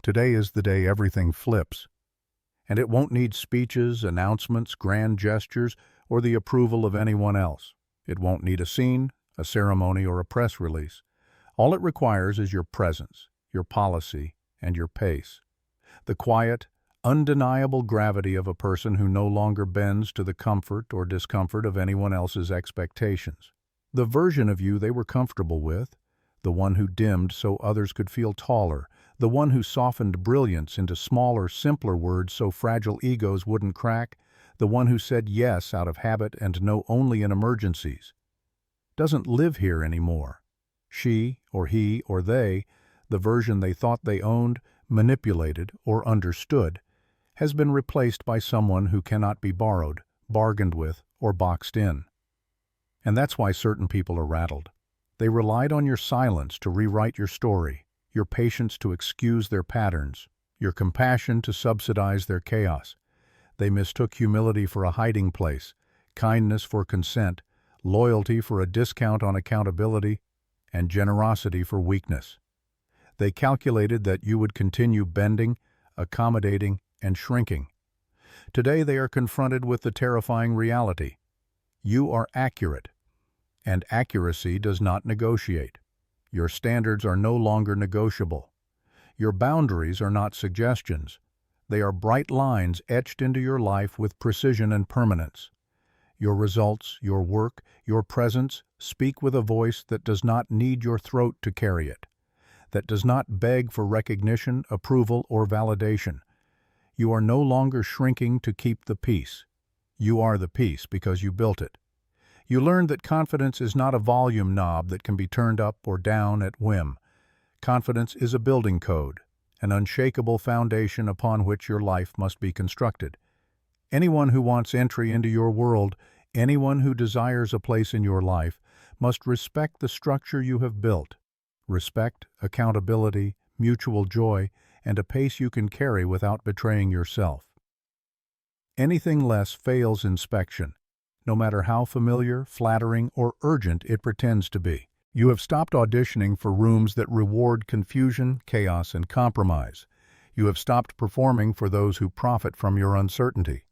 Today is the day everything flips. And it won't need speeches, announcements, grand gestures, or the approval of anyone else. It won't need a scene, a ceremony, or a press release. All it requires is your presence, your policy, and your pace. The quiet, undeniable gravity of a person who no longer bends to the comfort or discomfort of anyone else's expectations. The version of you they were comfortable with, the one who dimmed so others could feel taller, the one who softened brilliance into smaller, simpler words so fragile egos wouldn't crack, the one who said yes out of habit and no only in emergencies, doesn't live here anymore. She, or he, or they, the version they thought they owned, manipulated, or understood, has been replaced by someone who cannot be borrowed, bargained with, or boxed in. And that's why certain people are rattled. They relied on your silence to rewrite your story, your patience to excuse their patterns, your compassion to subsidize their chaos. They mistook humility for a hiding place, kindness for consent, loyalty for a discount on accountability, and generosity for weakness. They calculated that you would continue bending, accommodating, and shrinking. Today they are confronted with the terrifying reality. You are accurate, and accuracy does not negotiate. Your standards are no longer negotiable. Your boundaries are not suggestions. They are bright lines etched into your life with precision and permanence. Your results, your work, your presence speak with a voice that does not need your throat to carry it, that does not beg for recognition, approval, or validation. You are no longer shrinking to keep the peace. You are the peace because you built it. You learned that confidence is not a volume knob that can be turned up or down at whim. Confidence is a building code, an unshakable foundation upon which your life must be constructed. Anyone who wants entry into your world, anyone who desires a place in your life, must respect the structure you have built. Respect, accountability, mutual joy, and a pace you can carry without betraying yourself. Anything less fails inspection, no matter how familiar, flattering, or urgent it pretends to be. You have stopped auditioning for rooms that reward confusion, chaos, and compromise. You have stopped performing for those who profit from your uncertainty.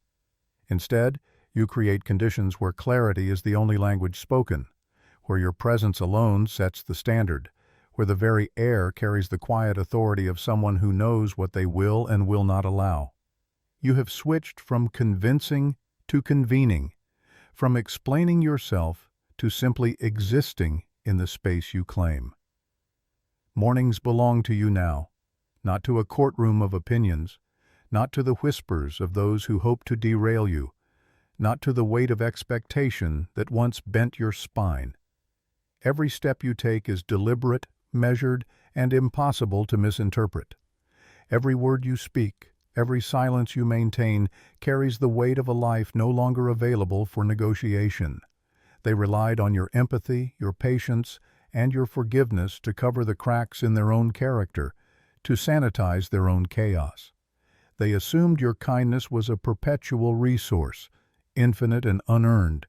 Instead, you create conditions where clarity is the only language spoken, where your presence alone sets the standard, where the very air carries the quiet authority of someone who knows what they will and will not allow. You have switched from convincing to convening, from explaining yourself to simply existing in the space you claim. Mornings belong to you now, not to a courtroom of opinions, not to the whispers of those who hope to derail you, not to the weight of expectation that once bent your spine. Every step you take is deliberate, measured, and impossible to misinterpret. Every word you speak, every silence you maintain carries the weight of a life no longer available for negotiation. They relied on your empathy, your patience, and your forgiveness to cover the cracks in their own character, to sanitize their own chaos. They assumed your kindness was a perpetual resource, infinite and unearned.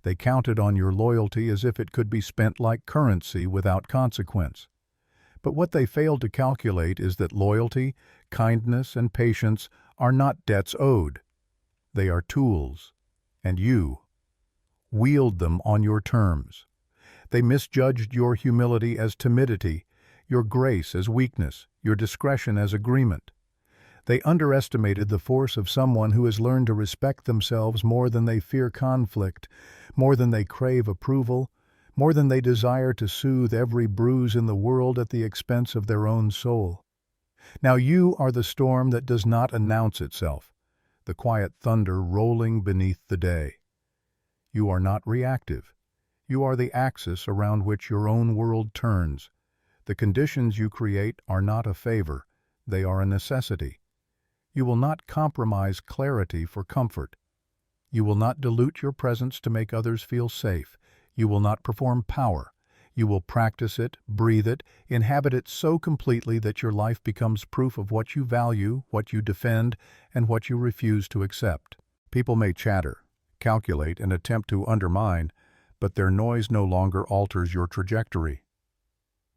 They counted on your loyalty as if it could be spent like currency without consequence. But what they failed to calculate is that loyalty, kindness, and patience are not debts owed. They are tools, and you wield them on your terms. They misjudged your humility as timidity, your grace as weakness, your discretion as agreement. They underestimated the force of someone who has learned to respect themselves more than they fear conflict, more than they crave approval, more than they desire to soothe every bruise in the world at the expense of their own soul. Now you are the storm that does not announce itself, the quiet thunder rolling beneath the day. You are not reactive. You are the axis around which your own world turns. The conditions you create are not a favor, they are a necessity. You will not compromise clarity for comfort. You will not dilute your presence to make others feel safe. You will not perform power. You will practice it, breathe it, inhabit it so completely that your life becomes proof of what you value, what you defend, and what you refuse to accept. People may chatter, calculate, and attempt to undermine, but their noise no longer alters your trajectory.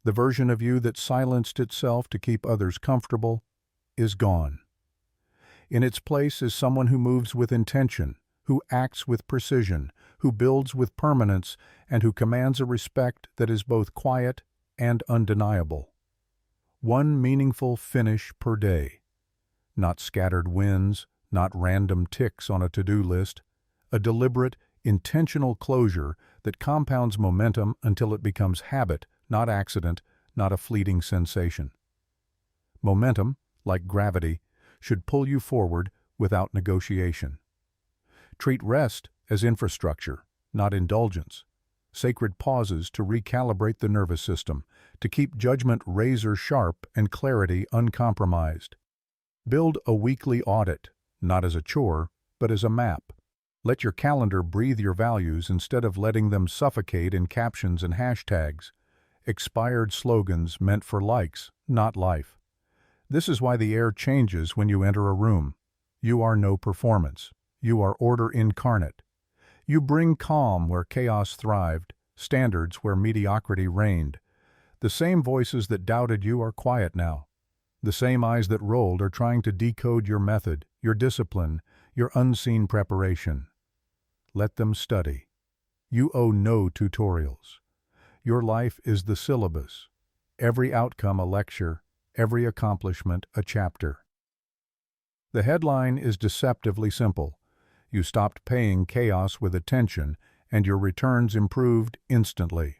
The version of you that silenced itself to keep others comfortable is gone. In its place is someone who moves with intention, who acts with precision, who builds with permanence, and who commands a respect that is both quiet and undeniable. One meaningful finish per day. Not scattered wins, not random ticks on a to-do list. A deliberate, intentional closure that compounds momentum until it becomes habit, not accident, not a fleeting sensation. Momentum, like gravity, should pull you forward without negotiation. Treat rest as infrastructure, not indulgence. Sacred pauses to recalibrate the nervous system, to keep judgment razor sharp and clarity uncompromised. Build a weekly audit, not as a chore, but as a map. Let your calendar breathe your values instead of letting them suffocate in captions and hashtags. Expired slogans meant for likes, not life. This is why the air changes when you enter a room. You are no performance. You are order incarnate. You bring calm where chaos thrived, standards where mediocrity reigned. The same voices that doubted you are quiet now. The same eyes that rolled are trying to decode your method, your discipline, your unseen preparation. Let them study. You owe no tutorials. Your life is the syllabus. Every outcome a lecture, every accomplishment a chapter. The headline is deceptively simple. You stopped paying chaos with attention, and your returns improved instantly.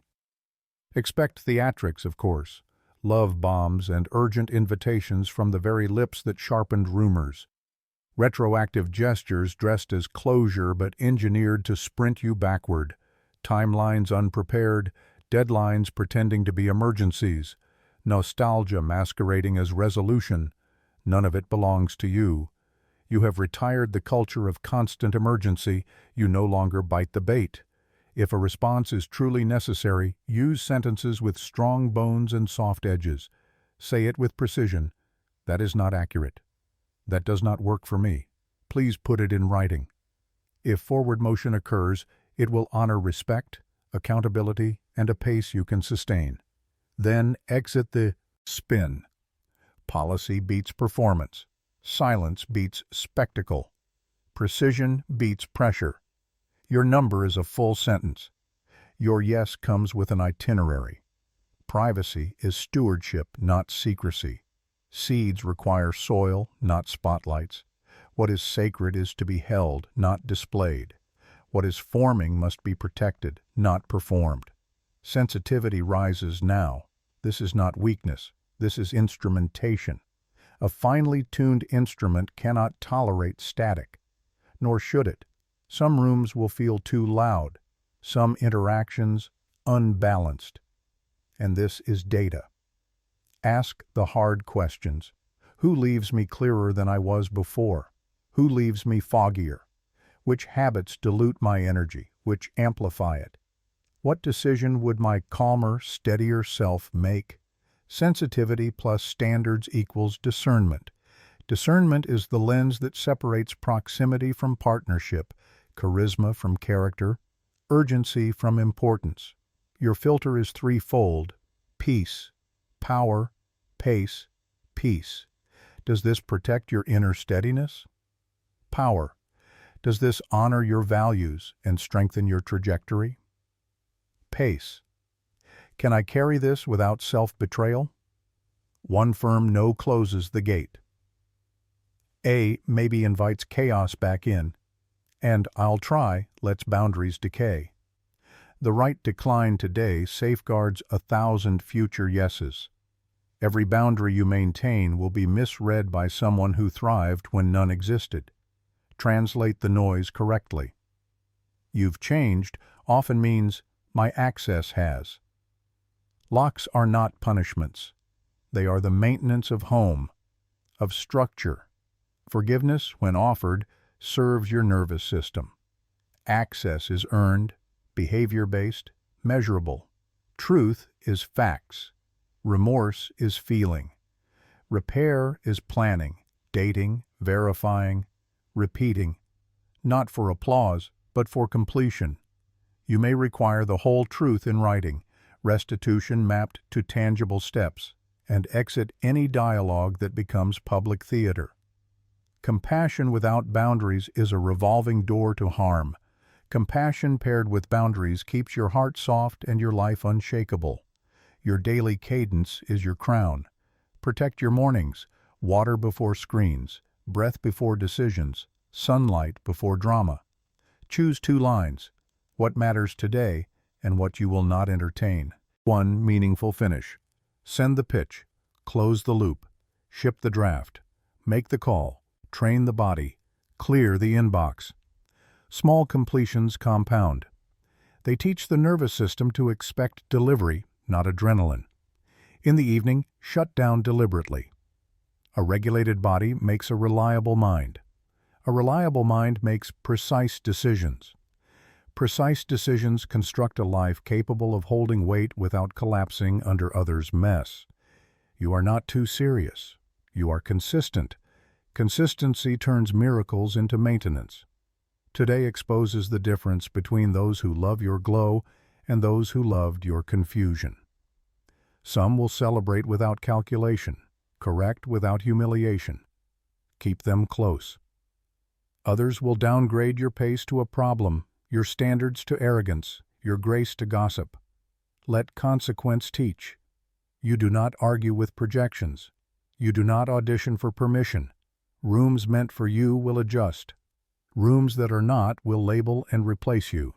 Expect theatrics, of course, love bombs and urgent invitations from the very lips that sharpened rumors. Retroactive gestures dressed as closure but engineered to sprint you backward. Timelines unprepared, deadlines pretending to be emergencies. Nostalgia masquerading as resolution. None of it belongs to you. You have retired the culture of constant emergency. You no longer bite the bait. If a response is truly necessary, use sentences with strong bones and soft edges. Say it with precision. That is not accurate. That does not work for me. Please put it in writing. If forward motion occurs, it will honor respect, accountability, and a pace you can sustain. Then exit the spin. Policy beats performance. Silence beats spectacle. Precision beats pressure. Your number is a full sentence. Your yes comes with an itinerary. Privacy is stewardship, not secrecy. Seeds require soil, not spotlights. What is sacred is to be held, not displayed. What is forming must be protected, not performed. Sensitivity rises now. This is not weakness. This is instrumentation. A finely tuned instrument cannot tolerate static, nor should it. Some rooms will feel too loud, some interactions unbalanced. And this is data. Ask the hard questions. Who leaves me clearer than I was before? Who leaves me foggier? Which habits dilute my energy? Which amplify it? What decision would my calmer, steadier self make? Sensitivity plus standards equals discernment. Discernment is the lens that separates proximity from partnership, charisma from character, urgency from importance. Your filter is threefold: peace, power, pace, peace. Does this protect your inner steadiness? Power. Does this honor your values and strengthen your trajectory? Pace. Can I carry this without self-betrayal? One firm no closes the gate. A maybe invites chaos back in, and I'll try lets boundaries decay. The right decline today safeguards 1,000 future yeses. Every boundary you maintain will be misread by someone who thrived when none existed. Translate the noise correctly. You've changed often means my access has. Locks are not punishments. They are the maintenance of home, of structure. Forgiveness, when offered, serves your nervous system. Access is earned, behavior-based, measurable. Truth is facts. Remorse is feeling. Repair is planning, dating, verifying, repeating. Not for applause, but for completion. You may require the whole truth in writing, restitution mapped to tangible steps. and exit any dialogue that becomes public theater. Compassion without boundaries is a revolving door to harm. Compassion paired with boundaries keeps your heart soft and your life unshakable. Your daily cadence is your crown. Protect your mornings, water before screens, breath before decisions, sunlight before drama. Choose 2 lines, what matters today and what you will not entertain. 1 meaningful finish. Send the pitch, close the loop, ship the draft, make the call, train the body, clear the inbox. Small completions compound. They teach the nervous system to expect delivery, not adrenaline. In the evening, shut down deliberately. A regulated body makes a reliable mind. A reliable mind makes precise decisions. Precise decisions construct a life capable of holding weight without collapsing under others' mess. You are not too serious. You are consistent. Consistency turns miracles into maintenance. Today exposes the difference between those who love your glow and those who loved your confusion. Some will celebrate without calculation, correct without humiliation. Keep them close. Others will downgrade your pace to a problem, your standards to arrogance, your grace to gossip. Let consequence teach. You do not argue with projections. You do not audition for permission. Rooms meant for you will adjust. Rooms that are not will label and replace you.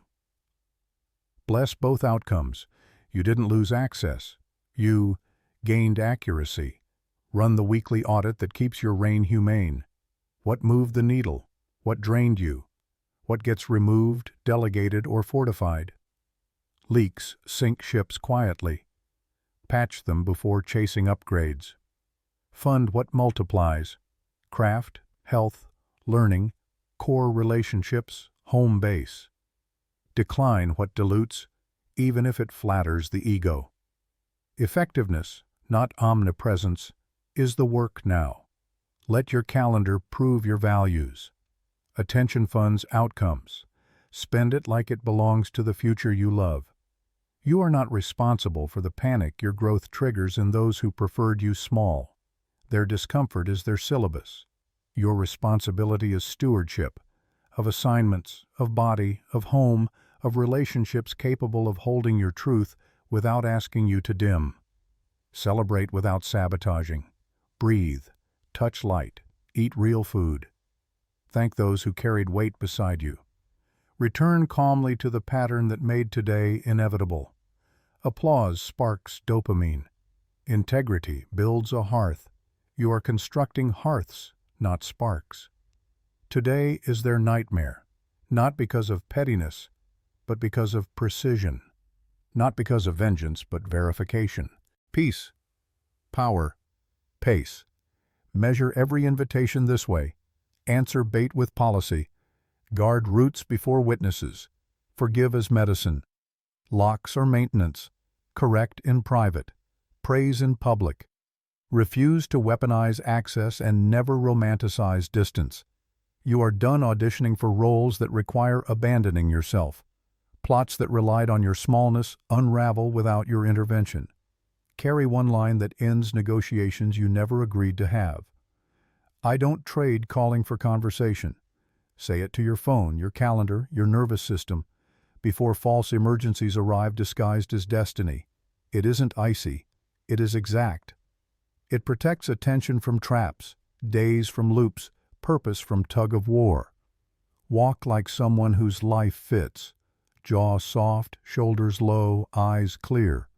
Bless both outcomes. You didn't lose access. You gained accuracy. Run the weekly audit that keeps your reign humane. What moved the needle? What drained you? What gets removed, delegated, or fortified? Leaks sink ships quietly. Patch them before chasing upgrades. Fund what multiplies. Craft, health, learning, core relationships, home base. Decline what dilutes, even if it flatters the ego. Effectiveness, not omnipresence, is the work now. Let your calendar prove your values. Attention funds outcomes. Spend it like it belongs to the future you love. You are not responsible for the panic your growth triggers in those who preferred you small. Their discomfort is their syllabus. Your responsibility is stewardship, of assignments, of body, of home, of relationships capable of holding your truth without asking you to dim. Celebrate without sabotaging. Breathe, touch light, eat real food. Thank those who carried weight beside you. Return calmly to the pattern that made today inevitable. Applause sparks dopamine. Integrity builds a hearth. You are constructing hearths, not sparks. Today is their nightmare, not because of pettiness, but because of precision. Not because of vengeance, but verification. Peace, power, pace. Measure every invitation this way. Answer bait with policy. Guard roots before witnesses. Forgive as medicine. Locks are maintenance. Correct in private. Praise in public. Refuse to weaponize access and never romanticize distance. You are done auditioning for roles that require abandoning yourself. Plots that relied on your smallness unravel without your intervention. Carry one line that ends negotiations you never agreed to have. I don't trade calling for conversation. Say it to your phone, your calendar, your nervous system, before false emergencies arrive disguised as destiny. It isn't icy. It is exact. It protects attention from traps, days from loops, purpose from tug of war. Walk like someone whose life fits. Jaw soft, shoulders low, eyes clear.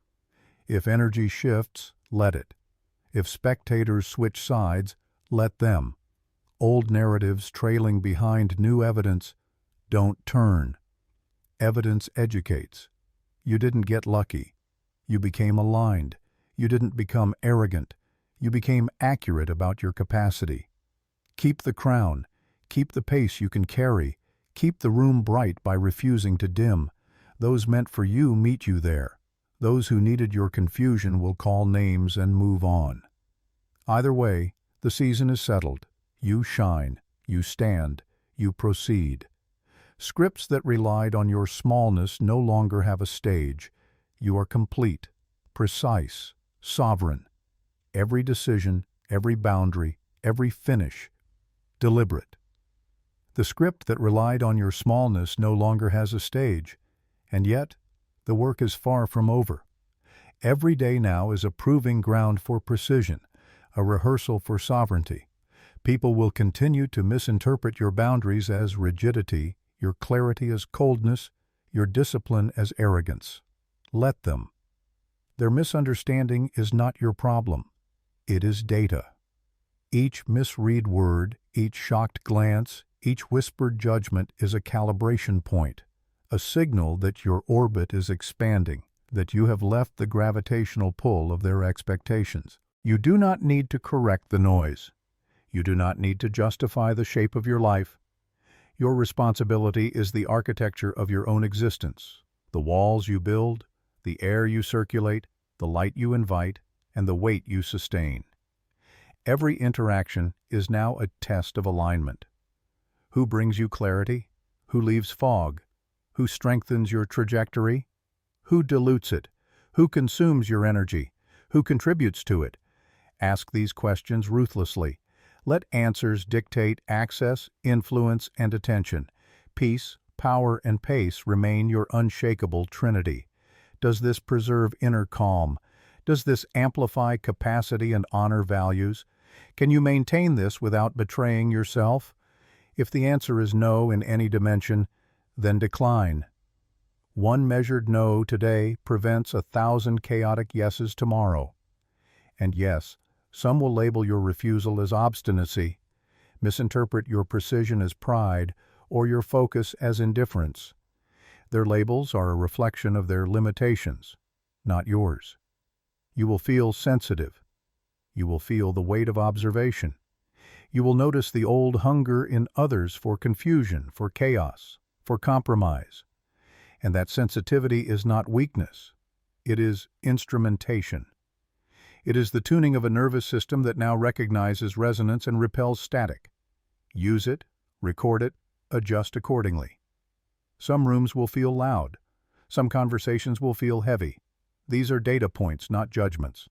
If energy shifts, let it. If spectators switch sides, let them. Old narratives trailing behind new evidence, don't turn. Evidence educates. You didn't get lucky. You became aligned. You didn't become arrogant. You became accurate about your capacity. Keep the crown. Keep the pace you can carry. Keep the room bright by refusing to dim. Those meant for you meet you there. Those who needed your confusion will call names and move on. Either way, the season is settled. You shine. You stand. You proceed. Scripts that relied on your smallness no longer have a stage. You are complete, precise, sovereign. Every decision, every boundary, every finish, deliberate. The script that relied on your smallness no longer has a stage, and yet the work is far from over. Every day now is a proving ground for precision, a rehearsal for sovereignty. People will continue to misinterpret your boundaries as rigidity, your clarity as coldness, your discipline as arrogance. Let them. Their misunderstanding is not your problem. It is data. Each misread word, each shocked glance, each whispered judgment is a calibration point, a signal that your orbit is expanding, that you have left the gravitational pull of their expectations. You do not need to correct the noise. You do not need to justify the shape of your life. Your responsibility is the architecture of your own existence, the walls you build, the air you circulate, the light you invite, and the weight you sustain. Every interaction is now a test of alignment. Who brings you clarity? Who leaves fog? Who strengthens your trajectory? Who dilutes it? Who consumes your energy? Who contributes to it? Ask these questions ruthlessly. Let answers dictate access, influence, and attention. Peace, power, and pace remain your unshakable trinity. Does this preserve inner calm? Does this amplify capacity and honor values? Can you maintain this without betraying yourself? If the answer is no in any dimension, then decline. One measured no today prevents 1,000 chaotic yeses tomorrow. And yes, some will label your refusal as obstinacy, misinterpret your precision as pride, or your focus as indifference. Their labels are a reflection of their limitations, not yours. You will feel sensitive. You will feel the weight of observation. You will notice the old hunger in others for confusion, for chaos, for compromise. And that sensitivity is not weakness. It is instrumentation. It is the tuning of a nervous system that now recognizes resonance and repels static. Use it, record it, adjust accordingly. Some rooms will feel loud. Some conversations will feel heavy. These are data points, not judgments.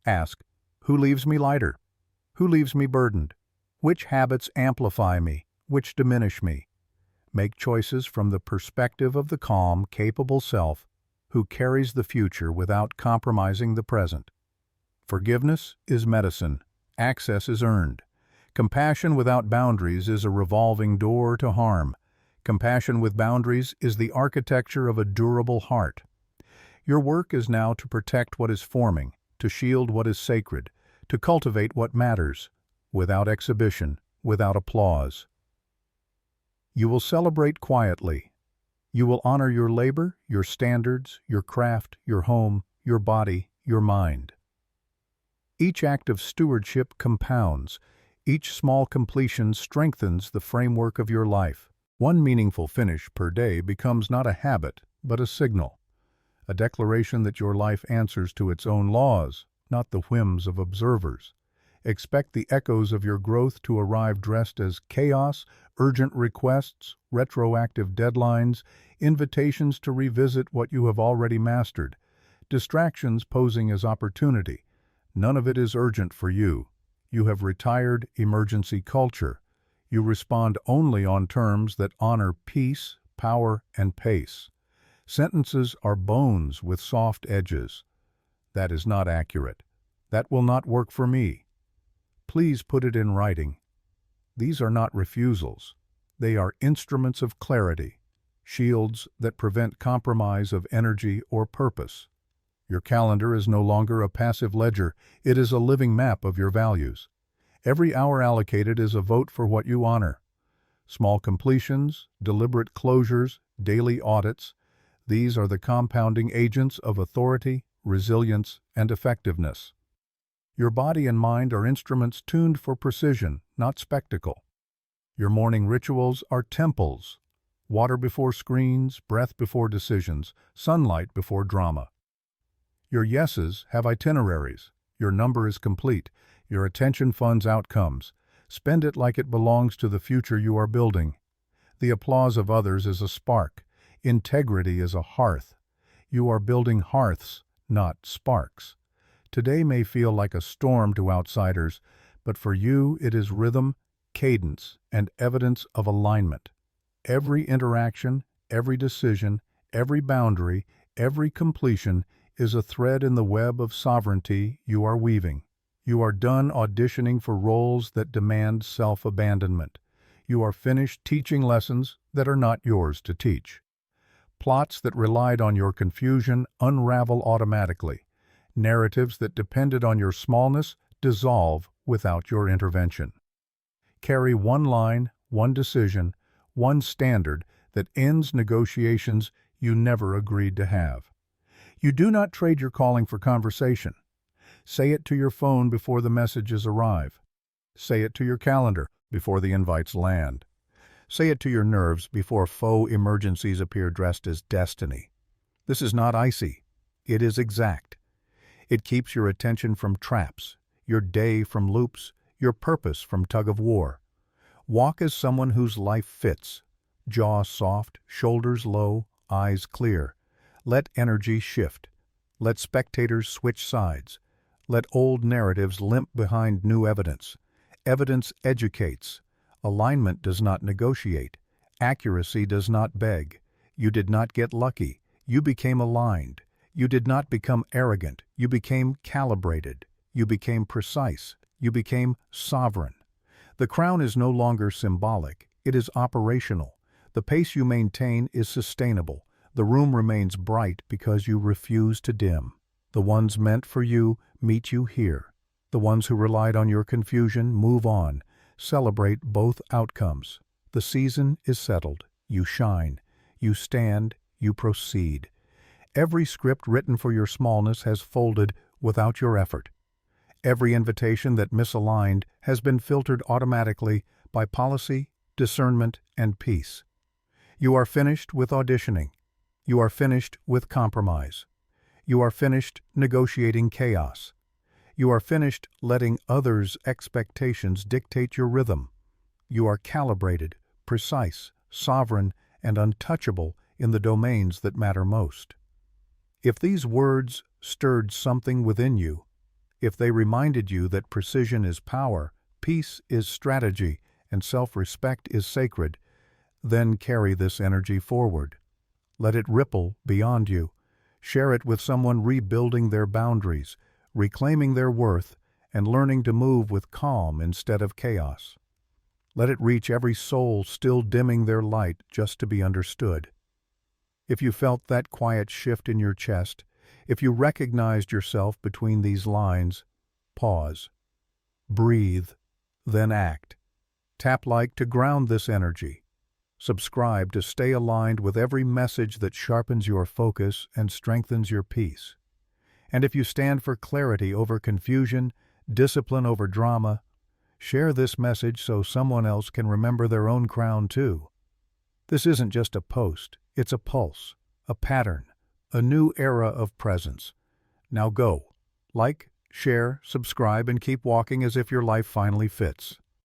Ask, who leaves me lighter? Who leaves me burdened? Which habits amplify me? Which diminish me? Make choices from the perspective of the calm, capable self who carries the future without compromising the present. Forgiveness is medicine. Access is earned. Compassion without boundaries is a revolving door to harm. Compassion with boundaries is the architecture of a durable heart. Your work is now to protect what is forming, to shield what is sacred, to cultivate what matters, without exhibition, without applause. You will celebrate quietly. You will honor your labor, your standards, your craft, your home, your body, your mind. Each act of stewardship compounds. Each small completion strengthens the framework of your life. One meaningful finish per day becomes not a habit, but a signal. A declaration that your life answers to its own laws, not the whims of observers. Expect the echoes of your growth to arrive dressed as chaos, urgent requests, retroactive deadlines, invitations to revisit what you have already mastered, distractions posing as opportunity. None of it is urgent for you. You have retired emergency culture. You respond only on terms that honor peace, power, and pace. Sentences are bones with soft edges. That is not accurate. That will not work for me. Please put it in writing. These are not refusals. They are instruments of clarity, shields that prevent compromise of energy or purpose. Your calendar is no longer a passive ledger. It is a living map of your values. Every hour allocated is a vote for what you honor. Small completions, deliberate closures, daily audits, these are the compounding agents of authority, resilience, and effectiveness. Your body and mind are instruments tuned for precision, not spectacle. Your morning rituals are temples. Water before screens, breath before decisions, sunlight before drama. Your yeses have itineraries. Your number is complete. Your attention funds outcomes. Spend it like it belongs to the future you are building. The applause of others is a spark. Integrity is a hearth. You are building hearths, not sparks. Today may feel like a storm to outsiders, but for you it is rhythm, cadence, and evidence of alignment. Every interaction, every decision, every boundary, every completion is a thread in the web of sovereignty you are weaving. You are done auditioning for roles that demand self-abandonment. You are finished teaching lessons that are not yours to teach. Plots that relied on your confusion unravel automatically. Narratives that depended on your smallness dissolve without your intervention. Carry one line, one decision, one standard that ends negotiations you never agreed to have. You do not trade your calling for conversation. Say it to your phone before the messages arrive. Say it to your calendar before the invites land. Say it to your nerves before faux emergencies appear dressed as destiny. This is not icy. It is exact. It keeps your attention from traps, your day from loops, your purpose from tug-of-war. Walk as someone whose life fits. Jaw soft, shoulders low, eyes clear. Let energy shift. Let spectators switch sides. Let old narratives limp behind new evidence. Evidence educates. Alignment does not negotiate. Accuracy does not beg. You did not get lucky. You became aligned. You did not become arrogant. You became calibrated. You became precise. You became sovereign. The crown is no longer symbolic. It is operational. The pace you maintain is sustainable. The room remains bright because you refuse to dim. The ones meant for you meet you here. The ones who relied on your confusion move on. Celebrate both outcomes. The season is settled. You shine. You stand. You proceed. Every script written for your smallness has folded without your effort. Every invitation that misaligned has been filtered automatically by policy, discernment, and peace. You are finished with auditioning. You are finished with compromise. You are finished negotiating chaos. You are finished letting others' expectations dictate your rhythm. You are calibrated, precise, sovereign, and untouchable in the domains that matter most. If these words stirred something within you, if they reminded you that precision is power, peace is strategy, and self-respect is sacred, then carry this energy forward. Let it ripple beyond you. Share it with someone rebuilding their boundaries, reclaiming their worth, and learning to move with calm instead of chaos. Let it reach every soul still dimming their light just to be understood. If you felt that quiet shift in your chest, if you recognized yourself between these lines, pause. Breathe, then act. Tap like to ground this energy. Subscribe to stay aligned with every message that sharpens your focus and strengthens your peace. And if you stand for clarity over confusion, discipline over drama, share this message so someone else can remember their own crown too. This isn't just a post, it's a pulse, a pattern, a new era of presence. Now go. Like, share, subscribe, and keep walking as if your life finally fits.